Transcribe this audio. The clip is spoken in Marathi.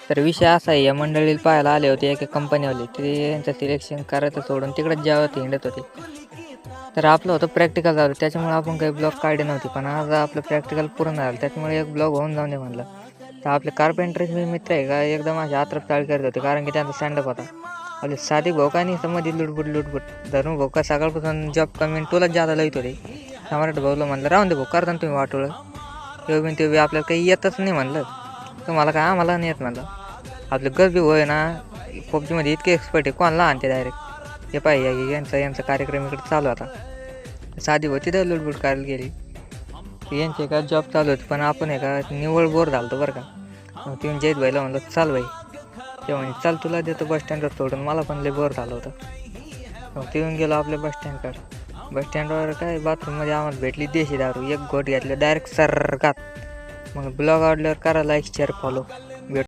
तर विषय असा आहे, या मंडळीला पाहायला आले होते एका कंपनीवाले. ते यांचं सिलेक्शन करायचं सोडून तिकडेच जेवत हिंडत होते. तर आपलं होतं प्रॅक्टिकल झालं, त्याच्यामुळे आपण काही ब्लॉग काढले नव्हते. पण आज आपलं प्रॅक्टिकल पूर्ण झालं, त्याच्यामुळे एक ब्लॉग होऊन जाऊन दे म्हणलं. तर आपले कार्पेंटरचे मित्र आहे का एकदम असे आत्रप चाळ करत होते, कारण की त्यांचा स्टँडअप होता. आपले सादिक भाऊ का नाही समधी लुटबुट धरून भाऊ का सकाळपासून जॉब कमी तुलाच जादा लईत होते. सम्राट भाऊला म्हणलं राहून दे भाऊ, करता तुम्ही वाटोळं. ते बी आपल्याला काही येतच नाही म्हणलं. तुम्हाला काय आम्हाला नाही येत म्हणलं. आपलं गरबी होय ना, पबजीमध्ये इतके एक्सपर्ट आहे, कोणाला आणते डायरेक्ट. हे पाहिजे यांचा कार्यक्रम इकडे चालू होता. साधी होती तर लुटबुट करायला गेली. यांचे का जॉब चालू होते, पण आपण आहे का निव्वळ बोर झालं बरं का. मग तुम्ही जयत भाईला म्हणलं चाल भाई. ते म्हणे चाल तुला देतो बस स्टँडवर सोडून, मला पण लय बोर झालं होतं. मग ते येऊन गेलो आपल्या बस स्टँडकडे. बस स्टँडवर काय बाथरूममध्ये आम्हाला भेटली देशी दारू. एक घोट घेतलं डायरेक्ट सरकात. मग ब्लॉग आवडल्यावर करा लाईक शेअर फॉलो.